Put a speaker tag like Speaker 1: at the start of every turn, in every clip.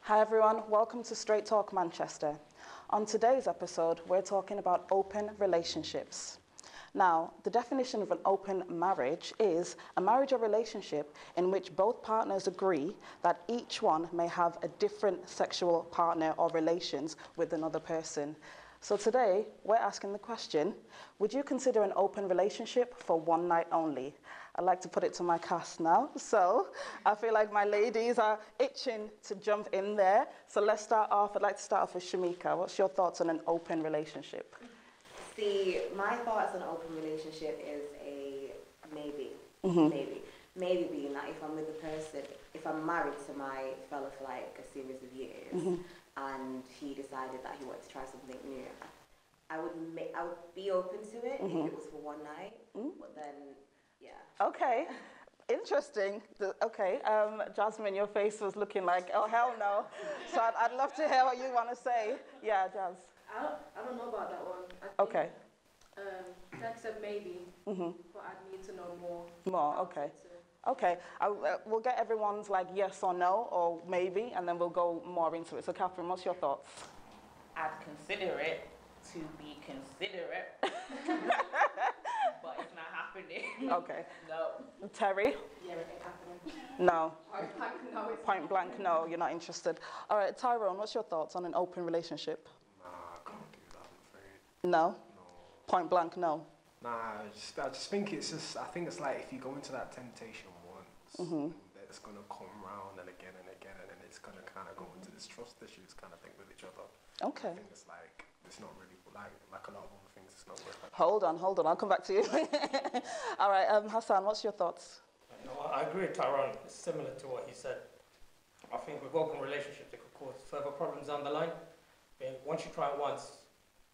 Speaker 1: Hi everyone, welcome to Str8 Talk Manchester. On today's episode, we're talking about open relationships. Now, the definition of an open marriage is a marriage or relationship in which both partners agree that each one may have a different sexual partner or relations with another person. So today, we're asking the question, would you consider an open relationship for one night only? I'd like to put it to my cast now. So I feel like my ladies are itching to jump in there. So let's start off. I'd like to start off with Shamika. What's your thoughts on an open relationship?
Speaker 2: See, my thoughts on an open relationship is a maybe. Maybe being that if I'm with a person, if I'm married to my fella for like a series of years, and he decided that he wanted to try something new, I would be open to it if it was for one night, but then, yeah.
Speaker 1: Okay, interesting. Okay, Jasmine, your face was looking like, oh, hell no. So I'd love to hear what you want to say. Yeah, Jazz.
Speaker 3: I don't know about that one. I think,
Speaker 1: Okay.
Speaker 3: Jack said maybe, but I'd need to know more.
Speaker 1: More, okay. Okay, we'll get everyone's like yes or no or maybe, and then we'll go more into it. So Catherine, what's your thoughts?
Speaker 4: I'd consider it to be considerate, but it's not happening.
Speaker 1: Okay.
Speaker 4: No.
Speaker 1: Terry?
Speaker 3: Yeah, it ain't happening.
Speaker 1: No.
Speaker 3: Point blank, no.
Speaker 1: Point blank, no, you're not interested. All right, Tyrone, what's your thoughts on an open relationship?
Speaker 5: Nah, I can't do that, I'm afraid.
Speaker 1: No?
Speaker 5: No.
Speaker 1: Point blank, no.
Speaker 5: Nah, I just think I think it's like if you go into that temptation once, it's going to come round and again, and then it's going to kind of go into this trust issues kind of thing with each other.
Speaker 1: Okay.
Speaker 5: I think it's like, it's not really, like a lot of other things, it's not worth it.
Speaker 1: Hold on, I'll come back to you. All right, Hassan, what's your thoughts?
Speaker 6: No, I agree with Tyrone. It's similar to what he said. I think with open relationships, it could cause further problems down the line. Once you try it once,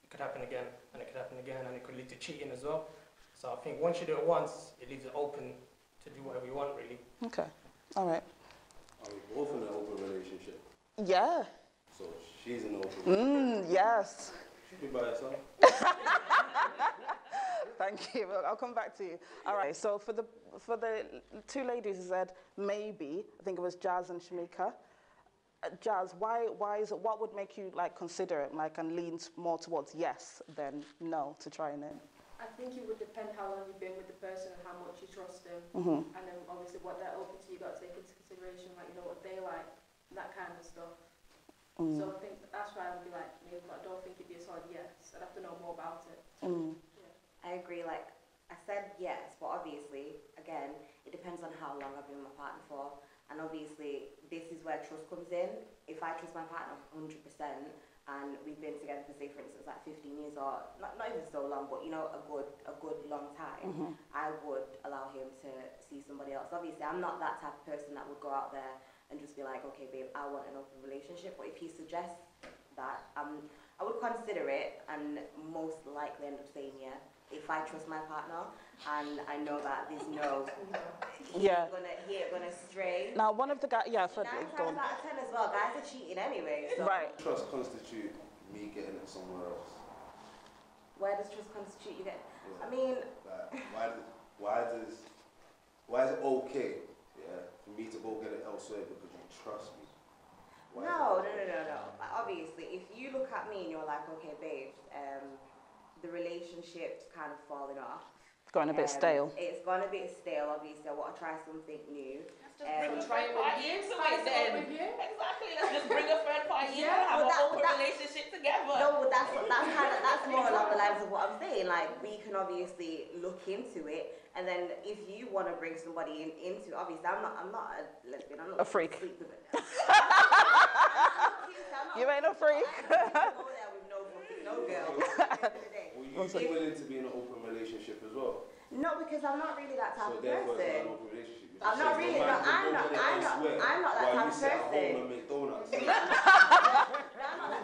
Speaker 6: it could happen again, and it could happen again, and it could lead to cheating as well. So I think once you do it once, it leaves it open to do whatever you want, really.
Speaker 1: Okay, all right.
Speaker 7: Are we both in an open relationship?
Speaker 1: Yeah.
Speaker 7: So she's in an open relationship?
Speaker 1: Yes.
Speaker 7: She by herself?
Speaker 1: Thank you. I'll come back to you. All right. So for the two ladies who said maybe, I think it was Jazz and Shamika. Jazz, why is it? What would make you like consider it, like, and lean more towards yes than no to trying it?
Speaker 3: I think it would depend how long you've been with the person and how much you trust them, and then obviously what they're open to. You got to take into consideration, like, you know, what they like, that kind of stuff. So I think that's why I would be like, maybe, but I don't think it'd be a solid yes. I'd have to know more about it. Yeah.
Speaker 2: I agree, like, I said yes, but obviously, again, it depends on how long I've been with my partner for. And obviously, this is where trust comes in. If I trust my partner 100%, and we've been together for, say, for instance, like 15 years, or not even so long, but, you know, a good long time, I would allow him to see somebody else. Obviously, I'm not that type of person that would go out there and just be like, okay, babe, I want an open relationship. But if he suggests that, I would consider it, and most likely end up saying yeah. If I trust my partner and I know that there's no, he's gonna stray.
Speaker 1: Now, one of the guys, yeah,
Speaker 2: Nine times out of 10 as well, guys are cheating anyway. So.
Speaker 1: Right.
Speaker 7: Trust constitute me getting it somewhere else.
Speaker 2: Where does trust constitute you get?
Speaker 7: Yeah.
Speaker 2: I mean,
Speaker 7: like, why is it okay, yeah, for me to go get it elsewhere because you trust me?
Speaker 2: No. Like, obviously, if you look at me and you're like, okay, babe, the relationship's kind of falling off.
Speaker 1: Going a bit stale.
Speaker 2: It's gone a bit stale, obviously. I want to try something new.
Speaker 4: Let's just bring a third party into it then. Exactly, let's just bring a third party in and have an open relationship together.
Speaker 2: No, but that's more along the lines of what I'm saying. Like, we can obviously look into it, and then if you want to bring somebody into it, obviously, I'm not a lesbian. I'm not
Speaker 1: a freak.
Speaker 2: Sleep with it.
Speaker 1: You ain't a freak.
Speaker 2: No girl.
Speaker 7: Will you be willing to be in an open relationship as well?
Speaker 2: No, because I'm not really that type of
Speaker 7: therefore
Speaker 2: person.
Speaker 7: it's not an open relationship.
Speaker 2: I'm not really. No, I'm not that type of person.
Speaker 7: I'm not
Speaker 2: that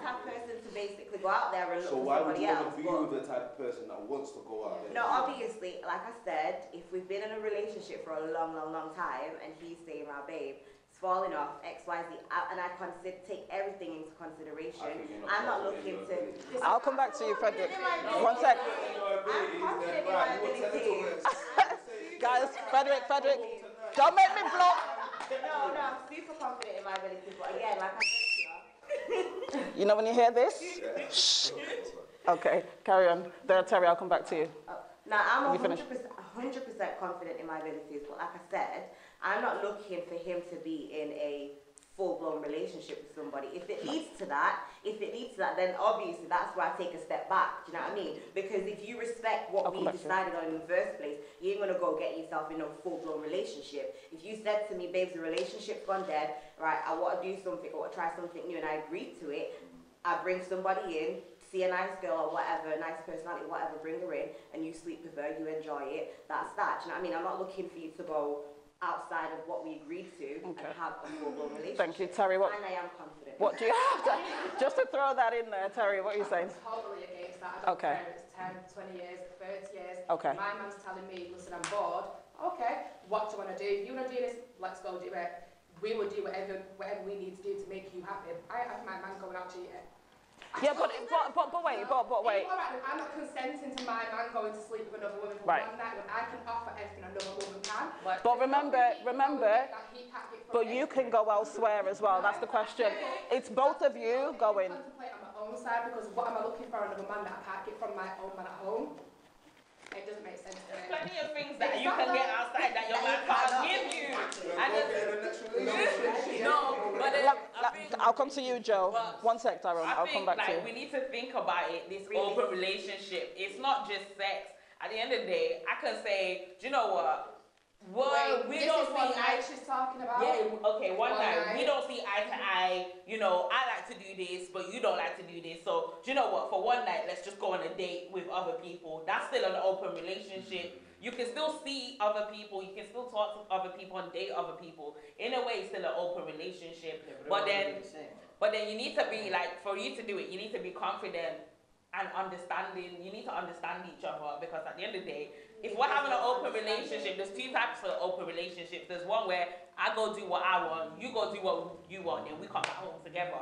Speaker 2: type of person to basically go out there and look
Speaker 7: so
Speaker 2: for
Speaker 7: why would
Speaker 2: somebody
Speaker 7: you
Speaker 2: else.
Speaker 7: want to be with the type of person that wants to go out there?
Speaker 2: No, obviously, like I said, if we've been in a relationship for a long time and he's saying, "My babe, it's falling off X, Y, Z," and I take everything into consideration. I'm not looking to.
Speaker 1: I'll come back to you, Frederick. One sec.
Speaker 2: I'm confident in my ability.
Speaker 1: Guys, Frederick, don't make me block.
Speaker 2: No, I'm super confident in my ability, but again, like I said to you,
Speaker 1: You know when you hear this? Shh. Okay, carry on. Terry, I'll come back to you.
Speaker 2: Now, I'm
Speaker 1: You finish?
Speaker 2: 100% confident in my abilities, but like I said, I'm not looking for him to be in a full-blown relationship with somebody. If it leads to that, then obviously that's where I take a step back. Do you know what I mean? Because if you respect what we decided on in the first place, you ain't gonna go get yourself in a full-blown relationship. If you said to me, babes, the relationship's gone dead, right, I want to do something, I want to try something new, and I agreed to it, I bring somebody in, see a nice girl or whatever, a nice personality, whatever, bring her in, and you sleep with her, you enjoy it, that's that. Do you know what I mean? I'm not looking for you to go outside of what we agreed to and have a full-blown relationship.
Speaker 1: Thank you, Terry.
Speaker 2: And I am confident.
Speaker 1: What do you have to, just to throw that in there, Terry, what are you saying?
Speaker 3: I'm totally against that. I don't care if it's 10, 20 years, 30 years.
Speaker 1: Okay.
Speaker 3: My man's telling me, listen, I'm bored. Okay, what do you want to do? If you want to do this, let's go do it. We will do whatever we need to do to make you happy. I have my man going out cheating.
Speaker 1: Yeah, but wait.
Speaker 3: All right, I'm not consenting to my man going to sleep with another woman for one night when I can offer everything another woman can.
Speaker 1: But remember, but you can go elsewhere as well. That's the question. It's both of you going.
Speaker 3: I contemplate on my own side because what am I looking for another man that I can't get from my own man at home? It doesn't make sense to me.
Speaker 4: Plenty of things that you can get outside that your man can't give you.
Speaker 1: I'll come to you, Joe. One sec, Tyrone. I'll come back to you.
Speaker 4: We need to think about it, this open relationship. It's not just sex. At the end of the day, I can say, do you know what? We don't see eye.
Speaker 3: She's talking about.
Speaker 4: Yeah, okay, one night. We don't see eye to eye. You know, I like to do this, but you don't like to do this. So, do you know what? For one night, let's just go on a date with other people. That's still an open relationship. You can still see other people. You can still talk to other people and date other people. In a way, it's still an open relationship. But then you need to be like, for you to do it, you need to be confident and understanding. You need to understand each other, because at the end of the day, if we're having an open relationship, there's two types of open relationships. There's one where I go do what I want, you go do what you want, and we come back home together,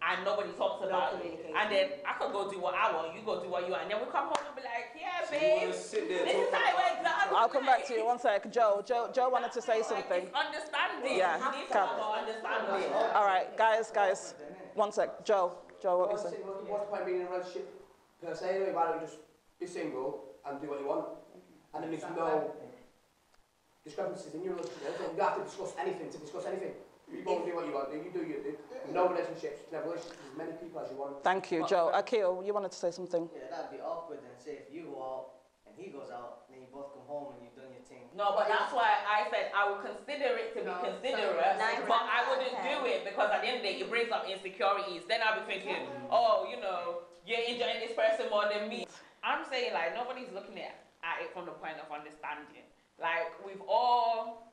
Speaker 4: and nobody talks about it. And then I could go do what I want, you go do what you want, and then we come home and be like, yeah, babe, this is how it went down.
Speaker 1: I'll come back to you. One sec. Joe wanted to say something.
Speaker 4: It's understanding.
Speaker 1: Yeah.
Speaker 4: You need to have more understanding.
Speaker 1: All right, guys. One sec. Joe, what you saying?
Speaker 8: What's the point being in a relationship per se? Anyway, why don't you just be single and do what you want? And then there's no discrepancies in your relationship. You don't have to discuss anything You go and do what you want to do. You do your thing. No relationships, no relationships with as many people as you want.
Speaker 1: Thank you, Joe. Akil, you wanted to say something?
Speaker 9: Yeah, that'd be awkward then. Say if you go out and he goes out, then you both come home and you've done your thing.
Speaker 4: No, but that's why I said I would consider it to be considerate, but I wouldn't do it, because at the end of the day, it brings up insecurities. Then I'll be thinking, oh, you know, you're enjoying this person more than me. I'm saying, like, nobody's looking at it from the point of understanding. Like, we've all,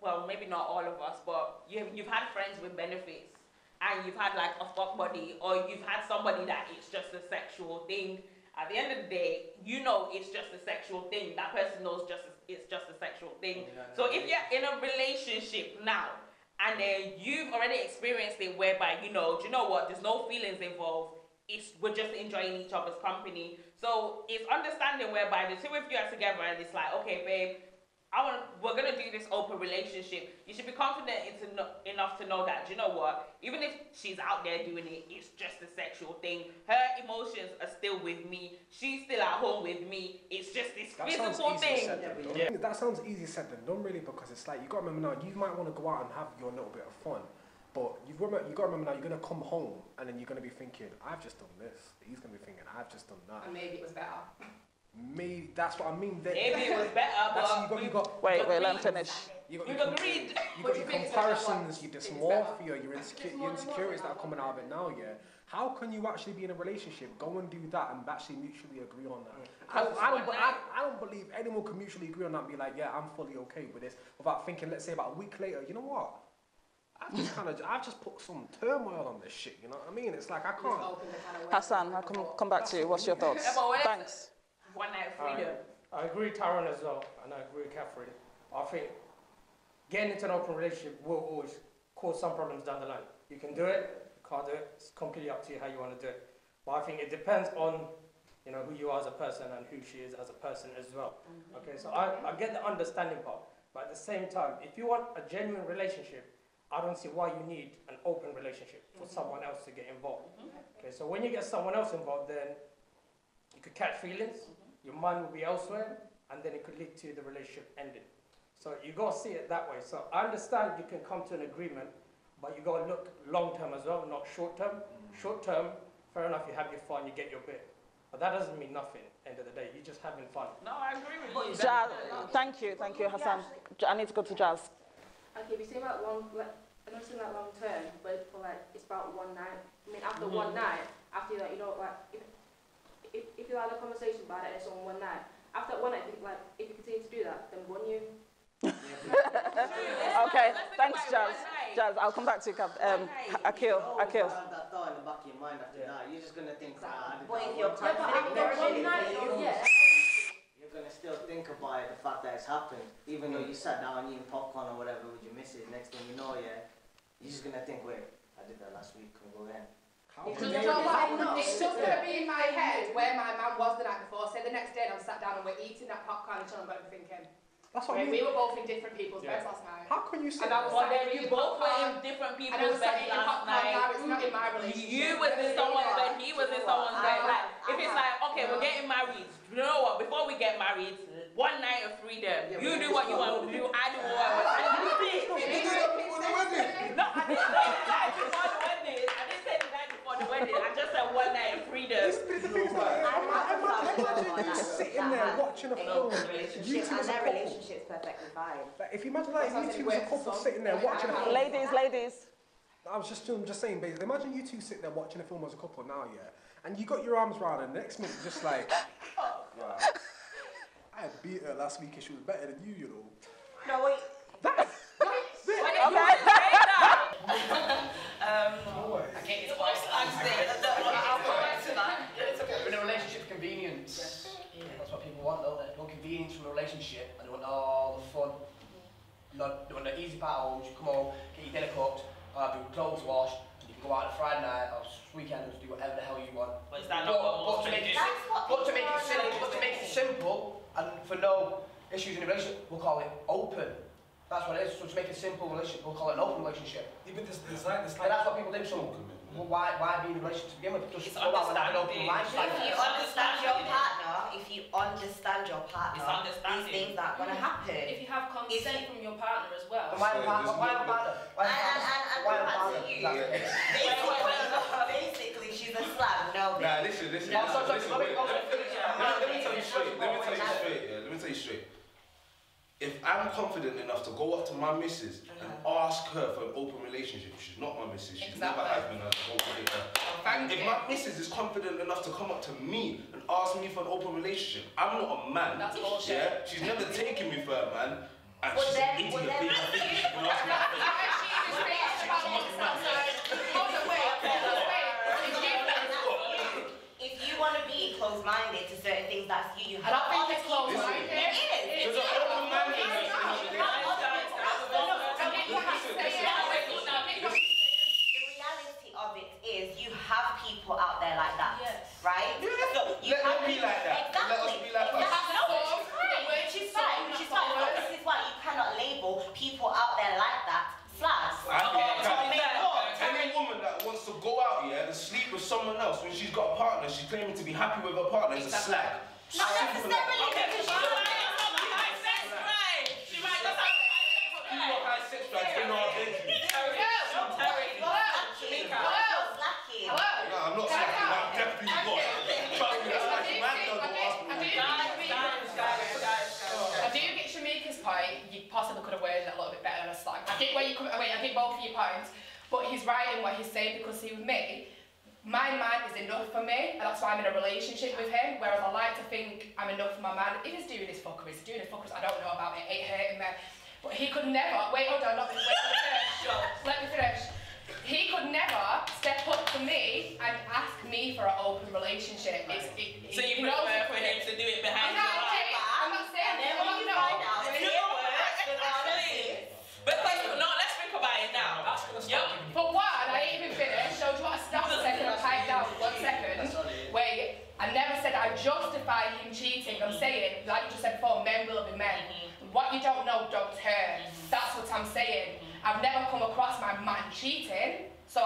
Speaker 4: well, maybe not all of us, but you've had friends with benefits, and you've had like a fuck buddy, or you've had somebody that it's just a sexual thing. At the end of the day, you know it's just a sexual thing. That person knows it's just a sexual thing. So if you're in a relationship now, and then you've already experienced it whereby, you know, do you know what, there's no feelings involved, we're just enjoying each other's company. So it's understanding whereby the two of you are together and it's like, okay, babe, we're gonna do this open relationship. You should be confident enough to know that, you know what, even if she's out there doing it, it's just a sexual thing. Her emotions are still with me. She's still at home with me. It's just this physical thing.
Speaker 5: Yeah. That sounds easier said than done, really, because it's like, you got to remember now, you might want to go out and have your little bit of fun. But you got to remember now, you're going to come home and then you're going to be thinking, I've just done this. He's going to be thinking, I've just done that.
Speaker 3: And maybe it was better.
Speaker 5: Maybe, that's what I mean.
Speaker 4: Maybe it was better, but
Speaker 1: wait, let him finish.
Speaker 5: You've got your comparisons, your dysmorphia, your insecurities that are coming out of it now, yeah? How can you actually be in a relationship, go and do that, and actually mutually agree on that? I don't believe anyone can mutually agree on that and be like, yeah, I'm fully okay with this, without thinking, let's say about a week later, you know what? I've just put some turmoil on this shit, you know what I mean? It's like, I can't.
Speaker 1: Hassan, I'll come back to you. What's your thoughts? Thanks.
Speaker 4: One night freedom.
Speaker 6: I agree with Tyrone as well, and I agree with Catherine. I think getting into an open relationship will always cause some problems down the line. You can do it, you can't do it. It's completely up to you how you want to do it. But I think it depends on, you know, who you are as a person and who she is as a person as well. Okay, so I get the understanding part, but at the same time, if you want a genuine relationship, I don't see why you need an open relationship for someone else to get involved. Okay, so when you get someone else involved, then you could catch feelings, your mind will be elsewhere, and then it could lead to the relationship ending. So you got to see it that way. So I understand you can come to an agreement, but you got to look long term as well, not short term. Short term, fair enough, you have your fun, you get your bit. But that doesn't mean nothing, end of the day. You're just having fun.
Speaker 4: No, I agree with you.
Speaker 1: Jazz, thank you, Hassan. I need to go to Jazz.
Speaker 3: Okay, if you say about long, like, I don't say like long term, but for like, it's about one night. I mean, after one night, after that, you know, like, if you had a conversation about it, it's on one night. After that one night, like, if you continue to do that, then won't you?
Speaker 1: Okay, thanks, Jazz. Jazz, I'll come back to you, Akil.
Speaker 9: You have that thought in the back of your mind after that. You're just going to think,
Speaker 2: But if you're
Speaker 9: you're going to still think about the fact that it's happened. Even though you sat down eating popcorn or whatever with your missus, next thing you know, you're just going to think, wait, I did that last week, can we go again?
Speaker 10: It's just going to be in my head where my man was the night before. Say the next day and I'm sat down and we're eating that popcorn and chilling, but I'm thinking,
Speaker 5: that's what I mean.
Speaker 10: We were both in different people's beds last night.
Speaker 5: How can you say
Speaker 10: that?
Speaker 4: You both were in different people's beds last night.
Speaker 10: It's not in my relationship.
Speaker 4: You was in someone's bed, he was in someone's bed. Like, if it's like, okay, we're getting married. You know what? Before we get married, one night of freedom. You do what you want to do. I do what I want to do. No, I didn't say the night before the wedding. I didn't say the night before the wedding. I just said one night of freedom.
Speaker 5: Imagine you sitting there watching a film. You two as a couple.
Speaker 2: Relationship's perfectly fine.
Speaker 5: Like, if you imagine like you two as a couple sitting there watching a film.
Speaker 1: Ladies.
Speaker 5: I was just saying, basically, imagine you two sitting there watching a film as a couple now, yeah, and you got your arms around her, and the next minute just like, wow, I beat her last week and she was better than you, you know.
Speaker 2: No, wait.
Speaker 1: Okay.
Speaker 11: Again, it's quite I'll go back to that. In a relationship, convenience. That's what people want, don't they? They want convenience from a relationship, and they want all the fun. They want the easy part home. You come home, get your dinner cooked, have your clothes washed, and you can go out on a Friday night or weekend and just do whatever the hell you want.
Speaker 4: But is that not what
Speaker 11: to make it simple, and for no issues in a relationship, we'll call it open. That's what it is. So to make a simple relationship, we'll call it an open relationship.
Speaker 12: Yeah, but there's like
Speaker 11: and that's what people do. So, well, why be in a relationship to begin with? Just
Speaker 4: it's
Speaker 11: go out with an open lifestyle.
Speaker 2: If you understand your partner, these things aren't going to happen.
Speaker 3: If you have consent from your partner as well.
Speaker 11: Why a partner?
Speaker 2: Basically, she's a slab. No.
Speaker 7: Nah, listen. Let me tell you straight. If I'm confident enough to go up to my missus and ask her for an open relationship, she's not my missus, she's never has been a open relationship. If my missus is confident enough to come up to me and ask me for an open relationship, I'm not a man.
Speaker 3: That's bullshit.
Speaker 7: Yeah? She's never taken me for a man, and she's an idiot.
Speaker 2: If you want to be closed-minded to certain things, that's you.
Speaker 10: I don't think it's closed-minded.
Speaker 2: It is.
Speaker 7: There's an open-minded.
Speaker 2: Have people out there like that, right? So you
Speaker 7: let them be like that.
Speaker 2: Exactly.
Speaker 7: Let us be like us.
Speaker 2: Which is fine. But this is why you cannot label people out there like that slags.
Speaker 7: Any woman that wants to go out here and sleep with someone else when she's got a partner, she's claiming to be happy with her partner, is a slag.
Speaker 2: Not necessarily because
Speaker 4: she might sex drive. She might just have
Speaker 7: high sex drive in our bedroom. I'm not slacking, I'm definitely not. Trust me, that's like man don't ask me.
Speaker 10: I do get Shamika's point. You possibly could have worded it a little bit better than a slag. I get where you come. I get both of your points, but he's right in what he's saying because see, with me, my man is enough for me, and that's why I'm in a relationship with him. Whereas I like to think I'm enough for my man. If he's doing his fuckeries, I don't know about it. It hurting me, but he could never. Wait, hold on, let me finish. Let me finish. He could never step up to me and ask me for an open relationship.
Speaker 4: So you prefer for him to do it behind your back?
Speaker 10: I'm not saying that.
Speaker 4: Because no, let's think about it now.
Speaker 10: For one, I ain't even finished. So do you want to stop a second and pipe down 1 second? Wait, I never said I justify him cheating. I'm saying, like you just said before, men will be men. What you don't know, don't turn. That's what I'm saying. I've never come across my man cheating. So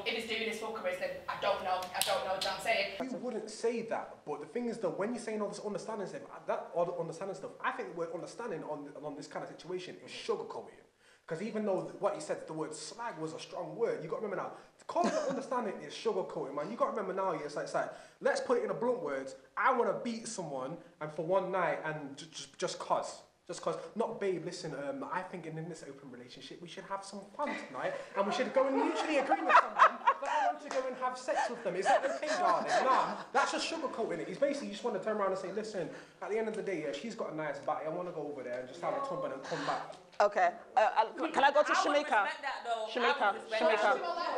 Speaker 10: if he's doing his fuckeries, then I don't know what I'm saying.
Speaker 5: You wouldn't say that, but the thing is though, when you're saying all this understanding stuff, I think the word understanding on this kind of situation is sugarcoating. Because even though what he said, the word slag was a strong word, you got to remember now, calling it understanding is sugarcoating, man. You got to remember now, yeah, it's like, let's put it in a blunt words, I want to beat someone and for one night and just cause. Just cause, not babe, listen, I think in this open relationship we should have some fun tonight and we should go and mutually agree with someone that I want to go and have sex with them. Is that okay, darling? Nah, that's just sugarcoating it. He's basically just want to turn around and say, listen, at the end of the day, yeah, she's got a nice body, I want to go over there and just have a tumbling and come back.
Speaker 1: Okay, can I go to Shamika? Shamika.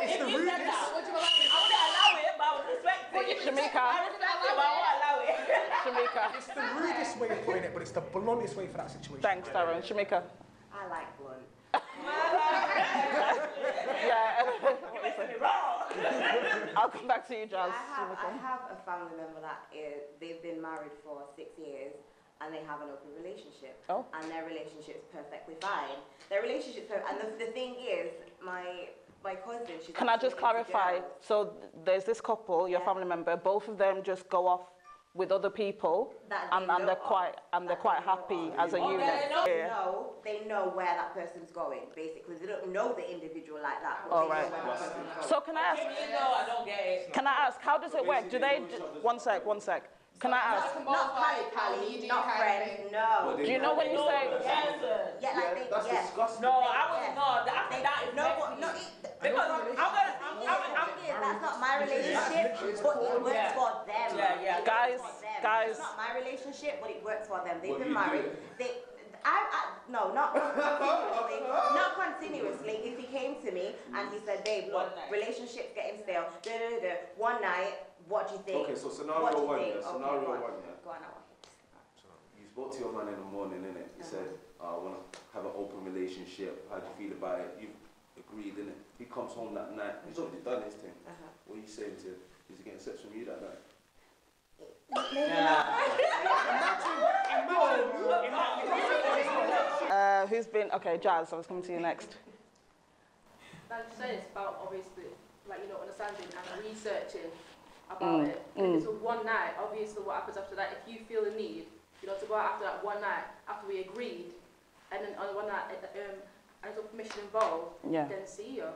Speaker 5: It's the rudest.
Speaker 4: I would allow it, but I would respect it.
Speaker 1: Shamika.
Speaker 4: I would allow it.
Speaker 1: Shamika.
Speaker 5: It's the rudest way of putting it, but it's the bluntest way for that situation.
Speaker 1: Thanks, Darren. Shamika.
Speaker 2: I like blunt.
Speaker 1: I'll come back to you, Jazz.
Speaker 2: I have a family member that they've been married for 6 years. And they have an open relationship.
Speaker 1: Oh.
Speaker 2: And their relationship's perfectly fine. Their relationship's perfect. And the thing is, my cousin, she's...
Speaker 1: Can I just clarify? So there's this couple, your family member, both of them just go off with other people, and they're quite happy as a unit.
Speaker 2: They know where that person's going. Basically, they don't know the individual like that. But
Speaker 1: All
Speaker 2: they
Speaker 1: right.
Speaker 2: know where that person's going.
Speaker 1: So can I ask?
Speaker 4: I don't get it.
Speaker 1: Can I ask? How does it work? Do they? One sec. Can I ask?
Speaker 2: Not pally, not friends, no.
Speaker 1: Do you know when you say?
Speaker 2: Yeah, like they,
Speaker 7: That's
Speaker 2: yes.
Speaker 7: disgusting.
Speaker 4: No, I wouldn't. No, that is because
Speaker 2: that's not my relationship, but it works for them.
Speaker 4: Yeah.
Speaker 1: Guys.
Speaker 2: It's not my relationship, but it works for them. They've been married. No, not continuously. If he came to me and he said, babe, look, relationship's getting stale. One night. What do you think?
Speaker 7: Okay, so scenario one, yeah.
Speaker 2: Go on,
Speaker 7: So you spoke to your man in the morning, innit? You said, I want to have an open relationship. How do you feel about it? You've agreed, innit? He comes home that night. He's already done his thing. What are you saying to him? Is he getting sex from you that night?
Speaker 1: Who's been? Okay, Jazz. I was coming to you next.
Speaker 3: Like you said, it's about obviously, like understanding and researching about it. If it's a one night, obviously what happens after that, if you feel the need, to go out after that one night, after we agreed, and then on one night, and there's permission involved, then see you.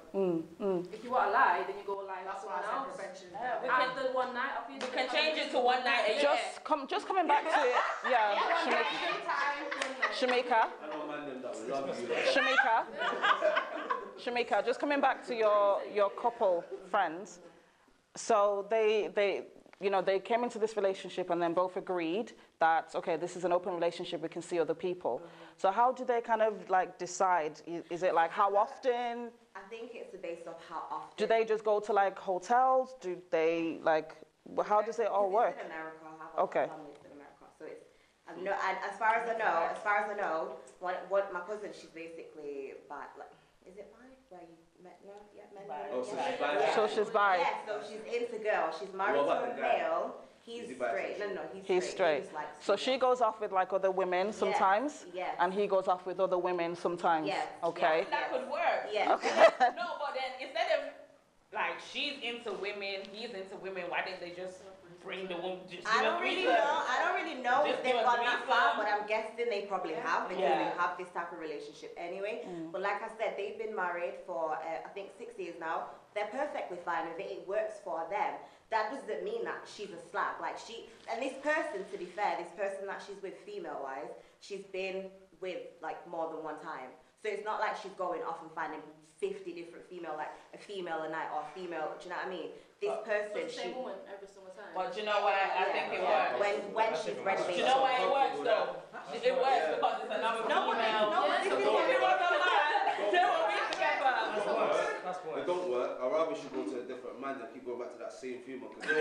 Speaker 3: If you want to lie, then you go lie with someone else. After one night, obviously.
Speaker 4: We can change it to one night a year.
Speaker 1: Just coming back to it, Shamika. Shamika, just coming back to your couple friends. So they came into this relationship and then both agreed that, okay, this is an open relationship, we can see other people. So how do they kind of decide? Is it how often?
Speaker 2: I think it's based off how often.
Speaker 1: Do they just go to hotels? Do they how does it all work?
Speaker 2: In America,
Speaker 1: okay.
Speaker 2: In America. So it's, and as far as I know, what my cousin, she's basically bi, is it bi? Where you met? No, yeah, men.
Speaker 7: Oh, so she's bi.
Speaker 1: So she's bi.
Speaker 2: Yeah, so she's into girls. She's married to a male. He's straight. No, he's straight.
Speaker 1: So she goes off with other women sometimes, and he goes off with other women sometimes.
Speaker 2: Yes.
Speaker 1: Okay.
Speaker 4: That could work.
Speaker 2: Yeah.
Speaker 1: Okay.
Speaker 4: No, but then instead of she's into women, he's into women, why didn't they just bring the woman?
Speaker 2: I don't really know if they've gone that far, but I'm guessing they probably have because they have this type of relationship anyway. But like I said, they've been married for I think 6 years now. They're perfectly fine with it. It works for them. That doesn't mean that she's a slag. And this person, to be fair, this person that she's with female-wise, she's been with more than one time. So it's not like she's going off and finding 50 different female, a female a night or a female, do you know what I mean? This person,
Speaker 3: the same woman every single time.
Speaker 4: But you know what? I think it works.
Speaker 2: When she's ready.
Speaker 4: Do you know why it works though? It works because it's another female. They will be together.
Speaker 7: It don't work. I'd rather she go to a different man than keep going back to that same female because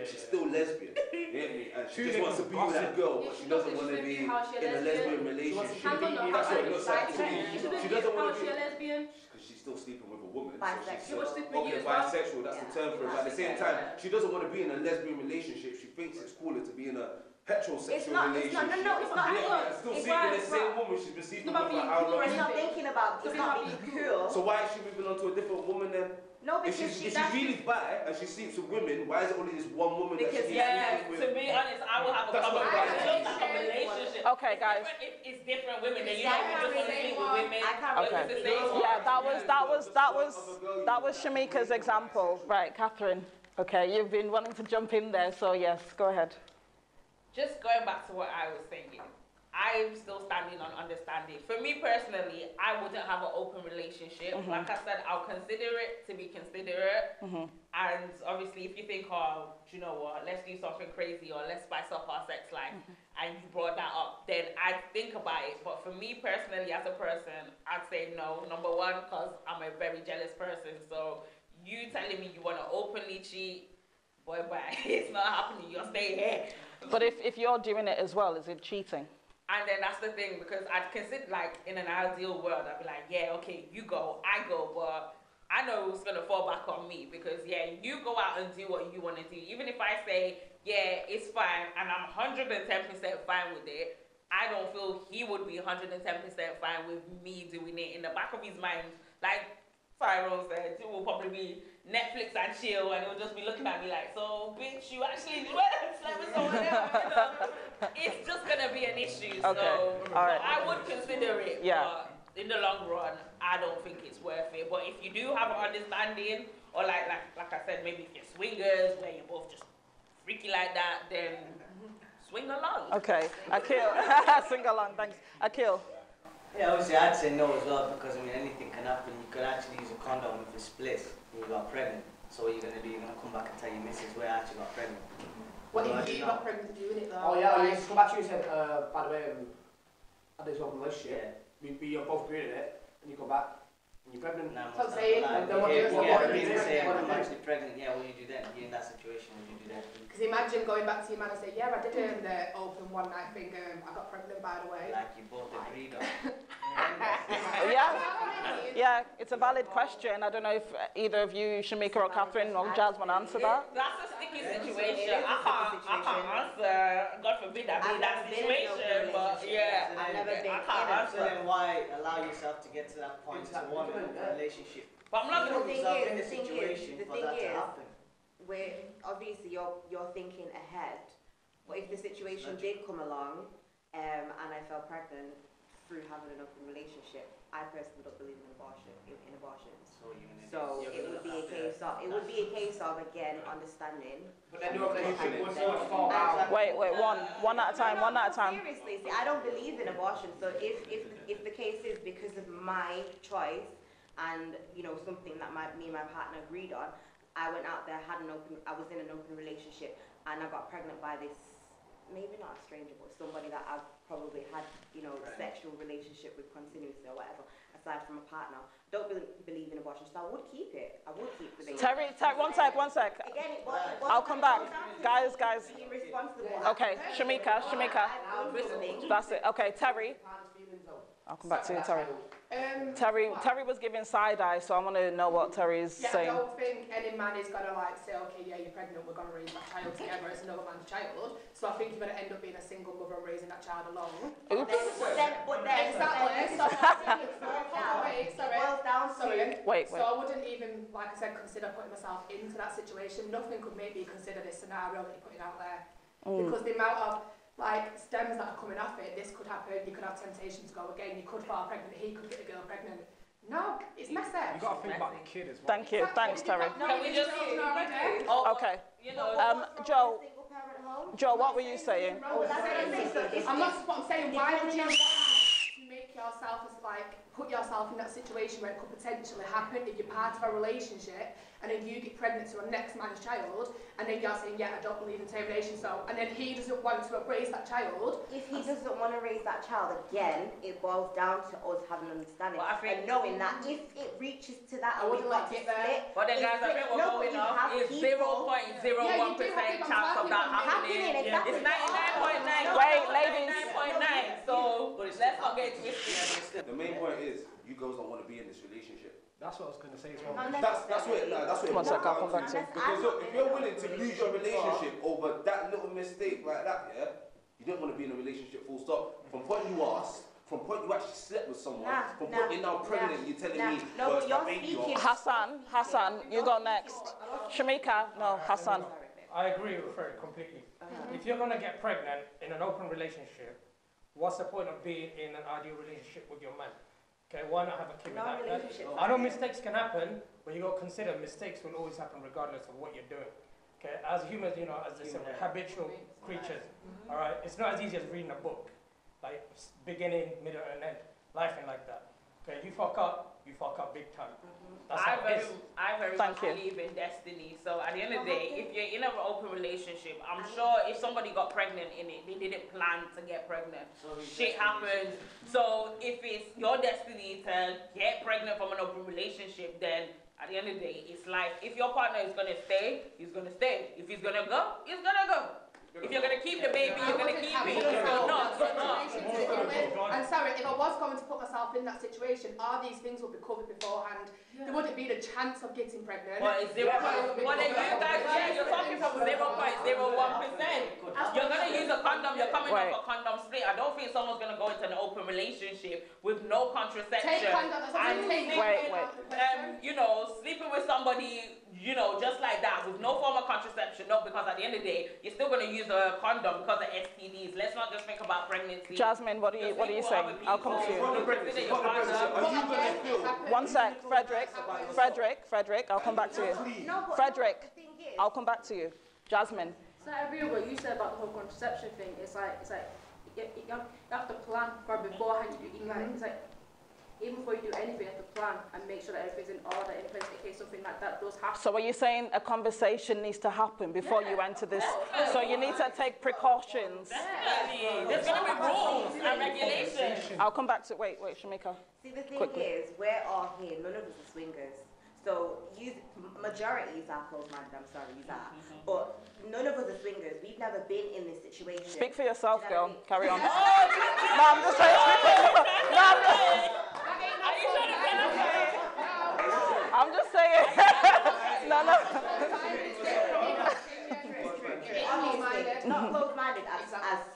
Speaker 7: she's still lesbian. You get me? And she just wants to be with that girl, but she doesn't want to be in a lesbian relationship. That's what it looks like to me. She doesn't want to be lesbian because she's still sleeping with a woman.
Speaker 2: Bisexual.
Speaker 7: Okay, bisexual. That's the term for it. But at the same time, she doesn't want to be in a lesbian relationship. She thinks it's cooler to be in a heterosexual relationship.
Speaker 2: No, it's not.
Speaker 7: Still sleeping in the same same woman she's been sleeping with
Speaker 3: not
Speaker 7: for
Speaker 3: being
Speaker 7: how
Speaker 3: cool,
Speaker 7: long?
Speaker 2: It's not thinking about, it's not being cool.
Speaker 7: So why is she moving on to a different woman then?
Speaker 2: No,
Speaker 7: If
Speaker 2: because
Speaker 7: she's really bad and she sleeps with women, why is it only this one woman that
Speaker 2: Because
Speaker 7: she's
Speaker 4: Yeah,
Speaker 7: sleeping with?
Speaker 4: to be honest, I will have a
Speaker 7: That's
Speaker 4: problem
Speaker 7: what
Speaker 4: with
Speaker 7: I
Speaker 4: it. It looks like a relationship.
Speaker 1: Okay, guys.
Speaker 4: It's different women, then you
Speaker 2: Yeah,
Speaker 4: know you just want to
Speaker 3: I
Speaker 4: sleep
Speaker 3: can't
Speaker 4: with women.
Speaker 2: I can't
Speaker 1: Okay.
Speaker 4: It's the same one.
Speaker 1: Yeah, that was Shamika's example. Right, Catherine. Okay, you've been wanting to jump in there, so yes, go ahead.
Speaker 4: Just going back to what I was saying, I'm still standing on understanding. For me personally, I wouldn't have an open relationship. Like I said, I'll consider it to be considerate. And obviously, if you think, oh, do you know what, let's do something crazy or let's spice up our sex life, and you brought that up, then I'd think about it. But for me personally, as a person, I'd say no. Number one, because I'm a very jealous person. So you telling me you want to openly cheat, boy, it's not happening. You'll stay here.
Speaker 1: But if you're doing it as well, is it cheating?
Speaker 4: And then that's the thing, because I'd consider, like, in an ideal world, I'd be like, yeah, okay, you go, I go, but I know it's going to fall back on me, because, yeah, you go out and do what you want to do. Even if I say, yeah, it's fine, and I'm 110% fine with it, I don't feel he would be 110% fine with me doing it. In the back of his mind, like Tyrone said, it will probably be Netflix and chill, and he'll just be looking at me like, so, bitch, you actually slept with someone else, you know? It's just going to be an issue,
Speaker 1: Okay.
Speaker 4: so
Speaker 1: All right.
Speaker 4: I would consider it,
Speaker 1: Yeah.
Speaker 4: but in the long run, I don't think it's worth it. But if you do have an understanding, or like I said, maybe if you're swingers, where you're both just freaky like that, then swing along.
Speaker 1: Okay, Akil. Swing along, thanks. Akil.
Speaker 9: Yeah, obviously I'd say no as well, because I mean anything can happen. You could actually use a condom if it splits and you got pregnant. So what are you gonna do? You're gonna come back and tell your missus where I actually got pregnant.
Speaker 3: What if you got pregnant doing it though?
Speaker 8: Oh yeah, you come back to you and said, by the way, I had this open relationship.
Speaker 9: Yeah.
Speaker 8: We both agreed on it, and you come back and you're pregnant.
Speaker 9: Nah,
Speaker 3: So I'm saying,
Speaker 9: like,
Speaker 8: then what
Speaker 9: if
Speaker 8: do
Speaker 9: you
Speaker 8: you
Speaker 9: get
Speaker 8: do?
Speaker 9: a reason saying
Speaker 8: What do
Speaker 9: I'm
Speaker 8: you do?
Speaker 9: actually pregnant, yeah, what do you do then? You're in that situation, what do you do then?
Speaker 3: Because imagine going back to your man and say, yeah, I did the open one night thing, I got pregnant by the way.
Speaker 9: Like you both agreed on.
Speaker 1: Yeah, it's a valid question. I don't know if either of you, Shamika or Catherine or Jazz, want to answer that.
Speaker 4: That's a sticky situation. I can't answer. God forbid I be in that situation, but yeah,
Speaker 2: I've never been
Speaker 4: I
Speaker 2: in
Speaker 4: can't
Speaker 2: a
Speaker 9: So
Speaker 4: answer.
Speaker 9: then why allow yourself to get to that point to want a relationship?
Speaker 4: But I'm not
Speaker 2: The
Speaker 4: gonna.
Speaker 2: thing
Speaker 9: yourself in
Speaker 2: is,
Speaker 9: a situation
Speaker 2: the
Speaker 9: for
Speaker 2: thing
Speaker 9: that to
Speaker 2: is,
Speaker 9: happen.
Speaker 2: where obviously you're thinking ahead, but if the situation did come along, and I fell pregnant through having an open relationship, I personally don't believe in abortions. So it would be a case of again understanding.
Speaker 8: But then your relationship would fall out.
Speaker 1: Wait, one at a time, one at a time.
Speaker 2: Seriously, see, I don't believe in abortion. So if the case is because of my choice and something that me and my partner agreed on, I went out there, I was in an open relationship, and I got pregnant by this, maybe not a stranger, but somebody that I've probably had, sexual relationship with continuously or whatever, aside from a partner. Don't believe in abortion, so I would keep it. I would keep the baby.
Speaker 1: Terry, one sec.
Speaker 2: Again,
Speaker 1: I'll come back. Guys.
Speaker 2: Being responsible.
Speaker 1: Okay, Shamika.
Speaker 2: I'm listening.
Speaker 1: That's it. Okay, Terry. I'll come back to you, Terry. Terry was giving side eye, so I want to know what Terry's saying.
Speaker 3: I don't think any man is gonna say, okay, yeah, you're pregnant, we're gonna raise that child together as another man's child. So I think you're gonna end up being a single mother and raising that child alone.
Speaker 1: Oops.
Speaker 3: Exactly. Sorry.
Speaker 1: Wait.
Speaker 3: So I wouldn't even, like I said, consider putting myself into that situation. Nothing could make me consider this scenario that you're putting out there. Because the amount of stems that are coming off it, this could happen, you could have temptation to go again, you could fall pregnant, he could get a girl pregnant. No, it's messy.
Speaker 5: You got to think about the kid as well.
Speaker 1: Thank you. Thanks, Terry.
Speaker 4: Can we just
Speaker 1: Okay. Joe, what were you saying?
Speaker 3: I'm saying, why would you make yourself put yourself in that situation where it could potentially happen if you're part of a relationship and then you get pregnant to a next man's child and then you're saying, yeah, I don't believe in termination, so, and then he doesn't want to raise that child.
Speaker 2: If he doesn't want to raise that child, again, it boils down to us having an understanding and knowing that if it reaches to that,
Speaker 3: I wouldn't like it there.
Speaker 4: But then guys, I think we're going off is 0.01% chance of that happening. It's 99.9.
Speaker 1: Wait, ladies.
Speaker 4: 99.9. So let's not get twisted.
Speaker 7: The main point is, you girls don't want to be in this relationship.
Speaker 5: That's what I was going to say as well.
Speaker 7: That's what it
Speaker 1: One sec, I'll come back to you.
Speaker 7: Because look, if you're willing to lose your relationship over that little mistake like that, yeah, you don't want to be in a relationship full stop. From what you asked, from point you actually slept with someone, from point you're now pregnant, you're telling me,
Speaker 2: No,
Speaker 7: well,
Speaker 2: but
Speaker 7: it's
Speaker 2: you're
Speaker 7: my baby.
Speaker 2: speaking.
Speaker 1: Hassan, you go next. Shamika, no, Hassan.
Speaker 6: I agree with her completely. If you're gonna get pregnant in an open relationship, what's the point of being in an ideal relationship with your man? Okay, why not have a kid with that? I know mistakes can happen, but you got to consider mistakes will always happen regardless of what you're doing. Okay, as humans, you know, as they say, we're habitual creatures. All right, it's not as easy as reading a book, like beginning, middle, and end. Life ain't like that. Okay, you fuck up big time. That's
Speaker 4: I
Speaker 6: how it is.
Speaker 4: very much believe in destiny. So at the end of the day, if you're in an open relationship, I'm sure if somebody got pregnant in it, they didn't plan to get pregnant. Shit happens. So if it's your destiny to get pregnant from an open relationship, then at the end of the day, it's life. If your partner is gonna stay, he's gonna stay. If he's gonna go, he's gonna go. If you're gonna keep the baby, you're gonna keep it. If you're not, you're not.
Speaker 10: And sorry, if I was going to put myself in that situation, all these things would be covered beforehand. There wouldn't be the chance of getting pregnant.
Speaker 4: Well, it's 0. Well, then you guys, you're talking from 0.01%. You're gonna use a condom. You're coming off a condom split. I don't think someone's gonna go into an open relationship with no contraception.
Speaker 10: Take condom.
Speaker 4: You know, sleeping with somebody, you know, just like that with no form of contraception. No, because at the end of the day, you're still gonna use a condom because of STDs. Let's not just think about pregnancy.
Speaker 1: Jasmine, what are you saying? I'll come to you. One sec, Frederick, I'll come back to you. Frederick, I'll come back to you. Jasmine.
Speaker 3: So I agree with what you said about the whole contraception thing. It's like you have to plan for beforehand. It's like even before you do anything, you have to plan and make sure that everything's in order in place in case something like that does happen.
Speaker 1: So are you saying a conversation needs to happen before you enter this? So you need to take precautions.
Speaker 4: There's going to be rules and regulations.
Speaker 1: I'll come back to wait, Shamika.
Speaker 2: See, the thing is, we're all here. None of us are swingers. So majorities are close-minded. I'm sorry, you are. But none of us are swingers. We've never been in this situation.
Speaker 1: Speak for yourself, girl. Carry on. No, I'm just saying. I'm just saying. No.
Speaker 2: Not close-minded as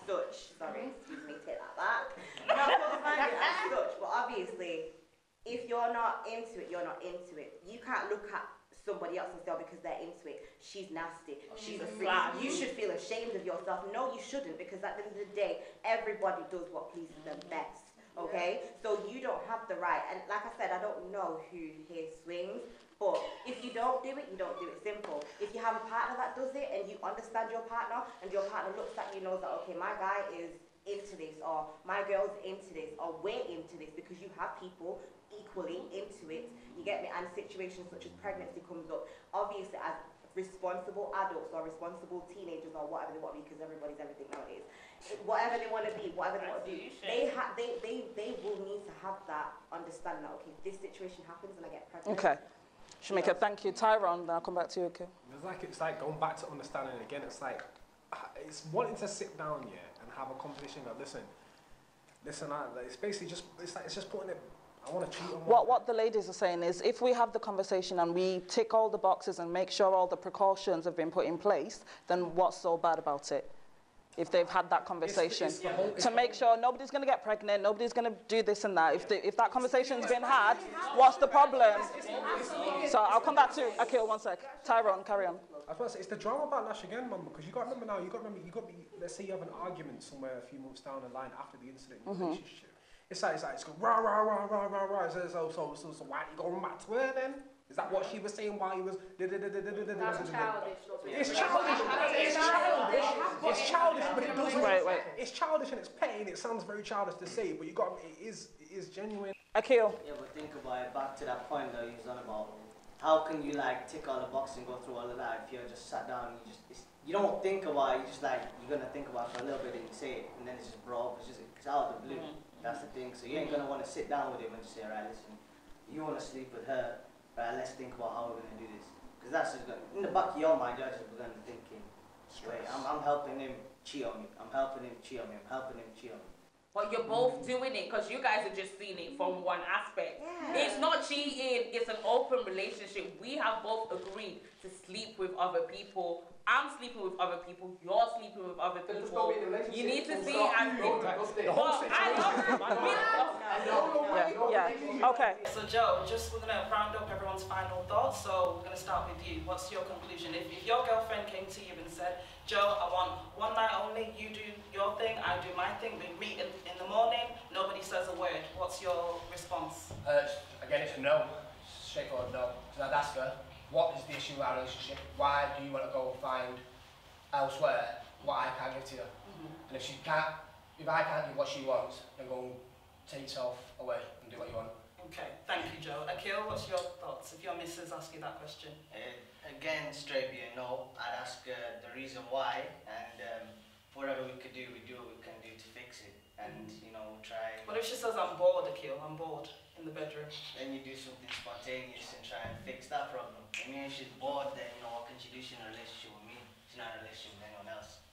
Speaker 2: such. Sorry, excuse me, take that back. Not close-minded as such, but obviously, if you're not into it, you're not into it. You can't look at somebody else and say, oh, because they're into it, she's nasty, she's a freak. You should feel ashamed of yourself. No, you shouldn't, because at the end of the day, everybody does what pleases them best. Okay? So you don't have the right. And like I said, I don't know who here swings, but if you don't do it, you don't do it. Simple. If you have a partner that does it and you understand your partner and your partner looks at you and knows that, okay, my guy is into this, or my girl's into this, or we're into this, because you have people equally into it, you get me? And situations such as pregnancy comes up, obviously as responsible adults or responsible teenagers or whatever they want to be, because everybody's everything nowadays, whatever they want to be, whatever they want to do, they will need to have that understanding that, okay, this situation happens and I get pregnant.
Speaker 1: Okay. Shamika, thank you. Tyrone, then I'll come back to you, okay?
Speaker 5: It's like going back to understanding again. It's like, it's wanting to sit down, and have a conversation that, listen, it's basically just, it's just putting it, I want to cheat on
Speaker 1: what the ladies are saying is, if we have the conversation and we tick all the boxes and make sure all the precautions have been put in place, then what's so bad about it? If they've had that conversation to make sure nobody's going to get pregnant, nobody's going to do this and that. If that conversation's been had, what's the problem? So I'll come back to Akil, one sec. Tyrone, carry on.
Speaker 5: I was about to say, it's the drama backlash again, Mum, because you got to remember, let's say you have an argument somewhere a few months down the line after the incident in the relationship. It's going rah, rah, rah, rah, rah, rah. So why are you going back to her then? Is that what she was saying while he was...
Speaker 3: That's childish.
Speaker 5: It's childish. It's childish, but it does... Wait. It's childish and it's petty and it sounds very childish to say, but it is genuine.
Speaker 1: Akil.
Speaker 9: Yeah, but think about it, back to that point that you was on about, how can you like tick all the boxes and go through all of that if you're just sat down and you don't think about it, you're going to think about it for a little bit and you say it, and then it's just bro, it's out of the blue. That's the thing. So you ain't going to want to sit down with him and just say, alright, listen, you want to sleep with her, right, let's think about how we're going to do this. Because that's just going to, in the back of your mind, you're just going to be thinking, wait, I'm helping him cheat on me. I'm helping him cheat on me. I'm helping him cheat on me.
Speaker 4: but you're both doing it because you guys are just seeing it from one aspect.
Speaker 2: Yeah.
Speaker 4: It's not cheating, it's an open relationship. We have both agreed to sleep with other people. I'm sleeping with other people, you're sleeping with other
Speaker 8: Then just
Speaker 4: people.
Speaker 8: go in the relationship.
Speaker 4: You need to see
Speaker 8: Stop.
Speaker 4: and
Speaker 5: The whole
Speaker 1: Okay.
Speaker 12: So Joe, just we're gonna round up everyone's final thoughts. So we're gonna start with you. What's your conclusion? If your girlfriend came to you and said, Joe, I want one night only, you do your thing, I do my thing, we meet in the morning, nobody says a word, what's your response?
Speaker 11: Again, it's a no. Straightforward no. So I'd ask her, what is the issue with our relationship? Why do you want to go and find elsewhere what I can't give to you? And if I can't give what she wants, then go and take yourself away and do what you want.
Speaker 12: Okay, thank you, Joe. Akil, what's your thoughts if your missus asks you that question?
Speaker 9: Again, straight be a no. I'd ask the reason why, and whatever we could do, we do what we can do to fix it, and try.
Speaker 12: What if she says, I'm bored, Akil, I'm bored in the bedroom?
Speaker 9: Then you do something spontaneous and try and fix that problem. I mean, if she's bored, then what can she do? She's in a relationship with me. She's not in a relationship with anyone else.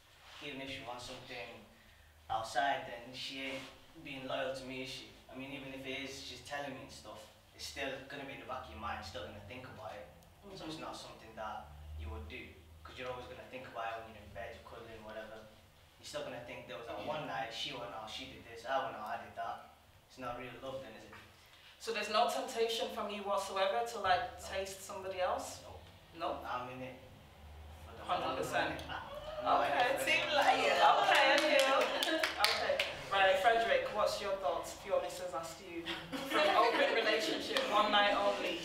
Speaker 9: Even if she wants something outside, then she ain't being loyal to me, is she? I mean, even if it is, she's telling me stuff, it's still gonna be in the back of your mind, still gonna think about it. So it's not something that you would do, because you're always gonna think about it when you're in bed, you're cuddling, whatever. You're still gonna think there was that one night, she went out, she did this, I went out, I did that. It's not real love then, is it?
Speaker 12: So there's no temptation from you whatsoever to taste somebody else? No?
Speaker 9: I'm in it.
Speaker 12: 100%.
Speaker 9: Okay,
Speaker 12: seem like it. Okay, Akil. Okay. Right, Frederick, what's your thoughts if your missus asked you for an open relationship, one night only?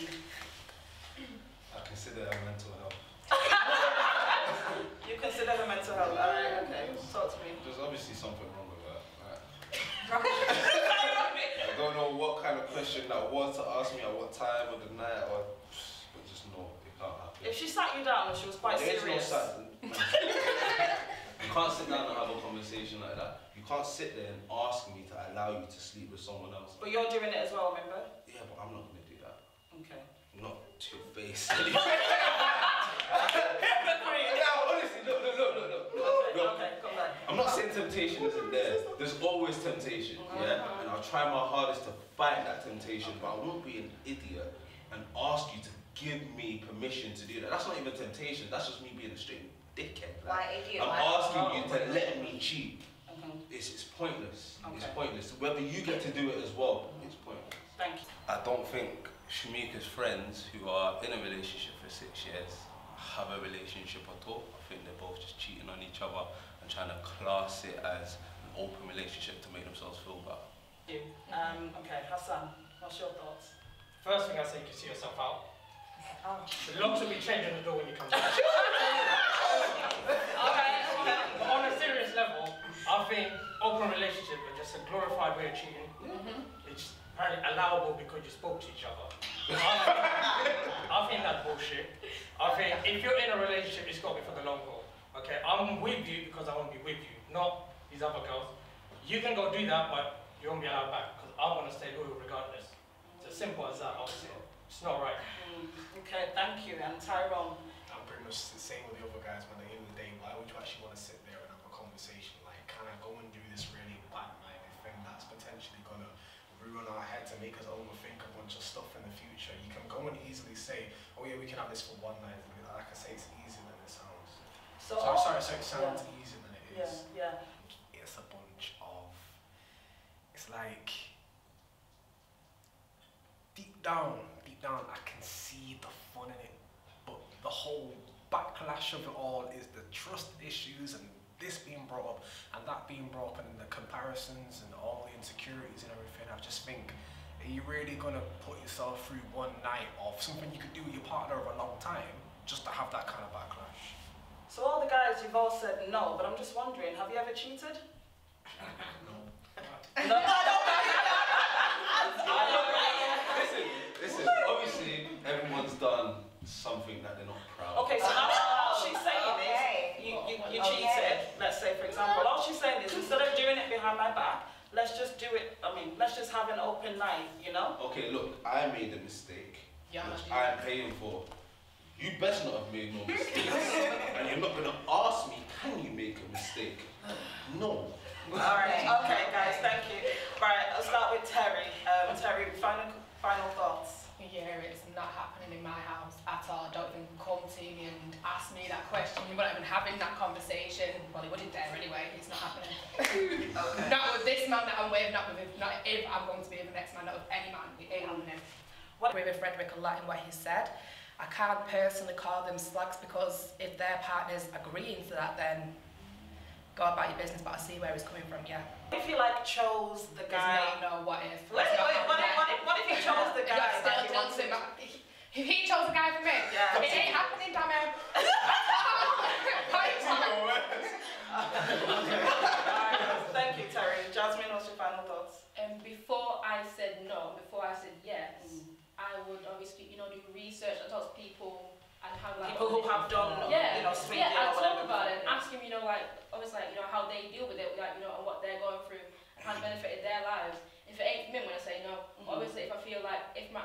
Speaker 7: I consider that mental health.
Speaker 12: You consider the mental health? Alright, okay. Talk to me.
Speaker 7: There's obviously something wrong with that. I don't know what kind of question that was to ask me at what time of the night, but just no, it can't happen.
Speaker 12: If she sat you down and she was quite serious.
Speaker 7: You can't sit down and have a conversation like that. You can't sit there and ask me to allow you to sleep with someone else.
Speaker 12: But you're doing it as well, remember?
Speaker 7: Yeah, but I'm not going to do that.
Speaker 12: Okay.
Speaker 7: Not to your face.
Speaker 12: Honestly, look. Okay, come back.
Speaker 7: I'm not saying temptation isn't there. There's always temptation, yeah? And I'll try my hardest to fight that temptation, but I won't be an idiot and ask you to give me permission to do that. That's not even temptation, that's just me being a straight dickhead. I'm asking you to let me cheat. It's pointless. Okay. It's pointless. Whether you get to do it as well, it's pointless.
Speaker 12: Thank you.
Speaker 7: I don't think Shamika's friends who are in a relationship for 6 years have a relationship at all. I think they're both just cheating on each other and trying to class it as an open relationship to make themselves feel better.
Speaker 12: Okay, Hassan, what's your thoughts?
Speaker 6: First thing I say, you can see yourself out.
Speaker 12: Oh.
Speaker 6: The locks will be changing the door when you come back. But on a serious level, I think open relationship is just a glorified way of cheating. It's apparently allowable because you spoke to each other. I think that's bullshit. I think if you're in a relationship, it's got to be for the long haul. Okay, I'm with you because I want to be with you, not these other girls. You can go do that, but you won't be allowed back because I want to stay loyal regardless. It's as simple as that, obviously. It's not right.
Speaker 12: Okay, thank you. And Tyrone?
Speaker 5: I'm pretty much the same with the other guys, but at the end of the day, why would you actually want to sit there and have a conversation? Like, can I go and do this really backhanded thing that's potentially going to ruin our head to make us overthink a bunch of stuff in the future? You can go and easily say, oh yeah, we can have this for one night. Like I say, it's easier than it sounds. Sorry, it sounds easier than it is.
Speaker 12: Yeah.
Speaker 5: It's a bunch of, it's like, deep down, I can see the fun in it, but the whole backlash of it all is the trust issues and this being brought up and that being brought up and the comparisons and all the insecurities and everything. I just think, are you really gonna put yourself through one night of something you could do with your partner over a long time just to have that kind of backlash?
Speaker 12: So all the guys, you've all said no, but I'm just wondering, have you ever cheated?
Speaker 5: No.
Speaker 7: Listen, obviously everyone's done something that they're not proud of.
Speaker 12: Okay, so all she's saying is, you cheated, let's say for example, all she's saying is instead of doing it behind my back, let's just do it, let's just have an open night, you know?
Speaker 7: Okay, look, I made a mistake, which I'm paying for. You best not have made no mistakes. And you're not going to ask me, can you make a mistake? No.
Speaker 12: Alright, okay guys, thank you. Right, I'll start with Terry. Terry, final thoughts.
Speaker 10: Yeah, it's not happening in my house at all. Don't even come to me and ask me that question. We're not even having that conversation. Well, he wouldn't dare anyway. It's not happening.
Speaker 12: Okay.
Speaker 10: Not with this man that I'm with, not if I'm going to be with the next man, not with any man. It ain't happening. I agree with Frederick a lot in what he said. I can't personally call them slags because if their partner's agreeing to that, then go about your business, but I see where he's coming from, yeah.
Speaker 12: What if you like chose the guy?
Speaker 10: No, what if?
Speaker 12: What if he chose the guy?
Speaker 10: If he chose a guy for me,
Speaker 12: yeah.
Speaker 10: It ain't happening, damn it.
Speaker 12: Thank you, Terry. Jasmine, what's your final thoughts?
Speaker 3: Before I said no, before I said yes, I would obviously, do research and talk to people and how
Speaker 12: people who have done, swing
Speaker 3: I talk about it and ask them, how they deal with it, and what they're going through and how it benefited their lives. If it ain't for me, when I say no, obviously if I feel like in my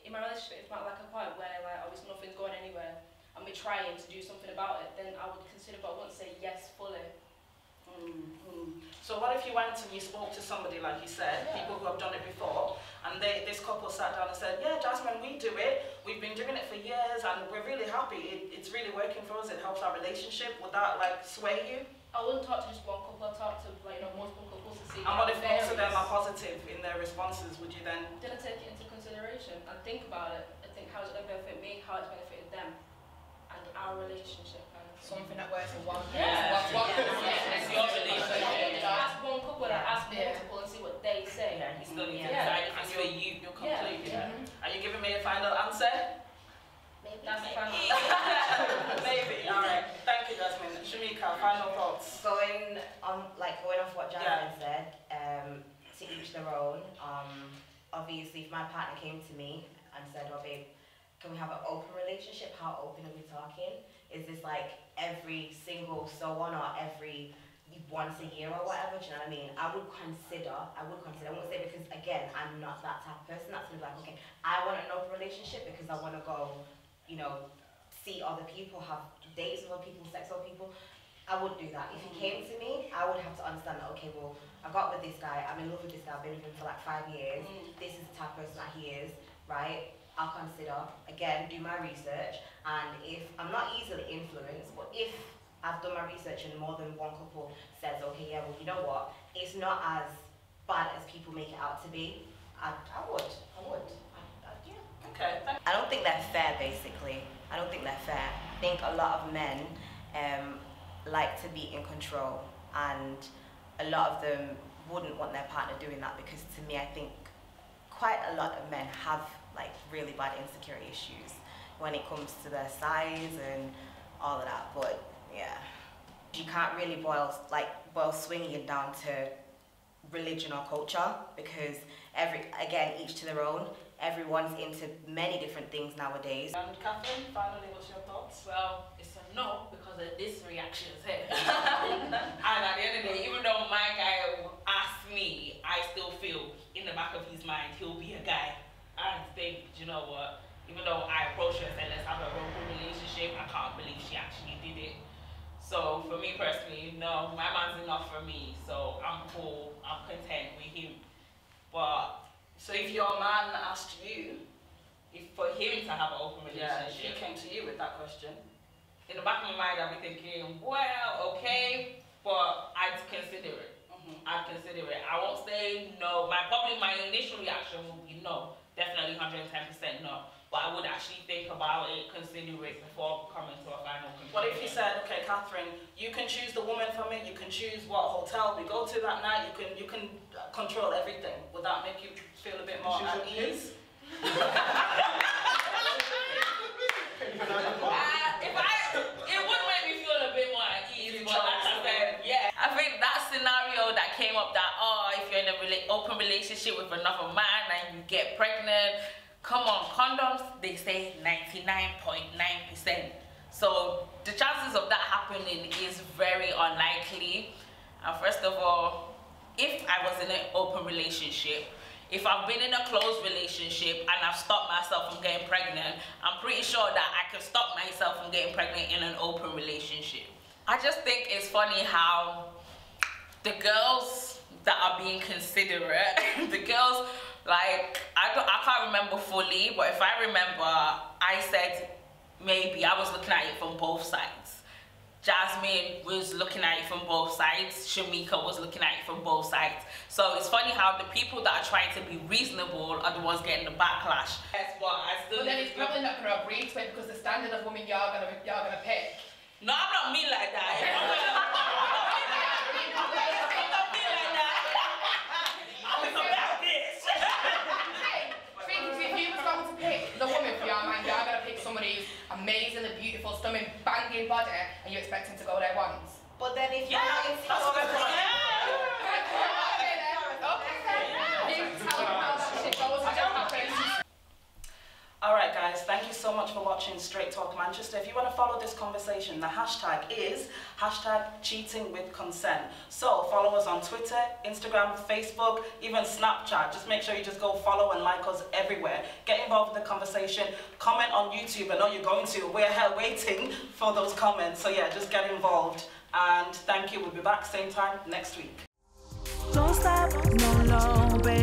Speaker 3: relationship, if I'm like a point where obviously nothing's going anywhere and we're trying to do something about it, then I would consider, but I wouldn't say yes fully.
Speaker 12: So what if you went and you spoke to somebody, like you said, people who have done it before, and this couple sat down and said, yeah, Jasmine, we do it. We've been doing it for years and we're really happy. It's really working for us. It helps our relationship. Would that sway you?
Speaker 3: I wouldn't talk to just one couple. I'd talk to multiple couples to see.
Speaker 12: And what if most of them are positive in their responses? Would you then?
Speaker 3: Did I take it into consideration and think about it? I think how it's going to benefit me, how it's benefited them, and our relationship.
Speaker 10: Something that works for one person.
Speaker 3: Yeah.
Speaker 10: It's your relationship.
Speaker 3: Ask one couple, ask multiple, and see what they say.
Speaker 4: Yeah, you still need to decide if it's for you.
Speaker 12: You're complete. Yeah. Are you giving me a final answer?
Speaker 3: Maybe. That's the final
Speaker 12: Maybe. All right. Thank you, Jasmine. Shamika, final thoughts.
Speaker 2: Going off what Jasmine said, to each their own. Obviously, if my partner came to me and said, "Oh, babe, can we have an open relationship? How open are we talking? Is this every single so on or every once a year or whatever?" Do you know what I mean? I would consider. I won't say, because again, I'm not that type of person that's gonna be like, okay, I want an open relationship because I want to go, see other people, have dates with other people, sex with other people. I wouldn't do that. If he came to me, I would have to understand that, okay, well, I got with this guy, I'm in love with this guy, I've been with him for 5 years, this is the type of person that he is, right? I'll consider, again, do my research, and if I'm not easily influenced, but if I've done my research and more than one couple says, okay, yeah, well, you know what, it's not as bad as people make it out to be, I would. Yeah.
Speaker 12: Okay.
Speaker 2: I don't think they're fair, basically. I don't think they're fair. I think a lot of men like to be in control, and a lot of them wouldn't want their partner doing that, because to me, I think quite a lot of men have really bad insecurity issues when it comes to their size and all of that. But yeah, you can't really boil swinging down to religion or culture, because each to their own. Everyone's into many different things nowadays.
Speaker 12: And Catherine, finally, what's your thoughts?
Speaker 4: Well, it's a no because of this reaction here. And at the end of the day, even though my guy asked me, I still feel in the back of his mind he'll be a guy. I think, you know what, even though I approached her and said, let's have a open relationship, I can't believe she actually did it. So for me personally, no, my man's enough for me. So I'm cool, I'm content with him. But
Speaker 12: so if your man asked you,
Speaker 4: for him to have an open relationship,
Speaker 12: he came to you with that question,
Speaker 4: in the back of my mind I'd be thinking, well, okay, but I'd consider it. I'd consider it. I won't say no. My initial reaction would be no. Definitely 110% no. But I would actually think about it, consider it before coming to a final conclusion.
Speaker 12: What if you said, okay, Catherine, you can choose the woman for me, you can choose what hotel we go to that night, you can control everything. Would that make you feel a bit more at ease?
Speaker 4: It would make me feel a bit more at ease, but like I said, yeah. I think that scenario that came up that, if you're in an open relationship with another man and you get pregnant, come on, condoms, they say 99.9%. So the chances of that happening is very unlikely. And first of all, if I was in an open relationship, if I've been in a closed relationship and I've stopped myself from getting pregnant, I'm pretty sure that I can stop myself from getting pregnant in an open relationship. I just think it's funny how the girls that are being considerate, the girls, like, I can't remember fully, but if I remember, I said maybe I was looking at it from both sides. Jasmine was looking at it from both sides. Shamika was looking at it from both sides. So it's funny how the people that are trying to be reasonable are the ones getting the backlash. Yes, but I still.
Speaker 10: But then it's probably not going to agree to it because the standard of women you're gonna pick.
Speaker 4: No, I'm not mean like that. I'm not mean like that. I'm about this.
Speaker 10: If you was going to pick the woman for your mind, you're going to pick somebody who's amazingly beautiful, stunning, banging body, and you expect him to go there once.
Speaker 2: But then if you're not insecure,
Speaker 12: Alright guys, thank you so much for watching Str8 Talk Manchester. If you want to follow this conversation, the hashtag is #cheatingwithconsent. So follow us on Twitter, Instagram, Facebook, even Snapchat. Just make sure you just go follow and like us everywhere. Get involved in the conversation. Comment on YouTube. I know you're going to. We're here waiting for those comments. So yeah, just get involved. And thank you. We'll be back same time next week.
Speaker 13: Don't stop, no, no, baby.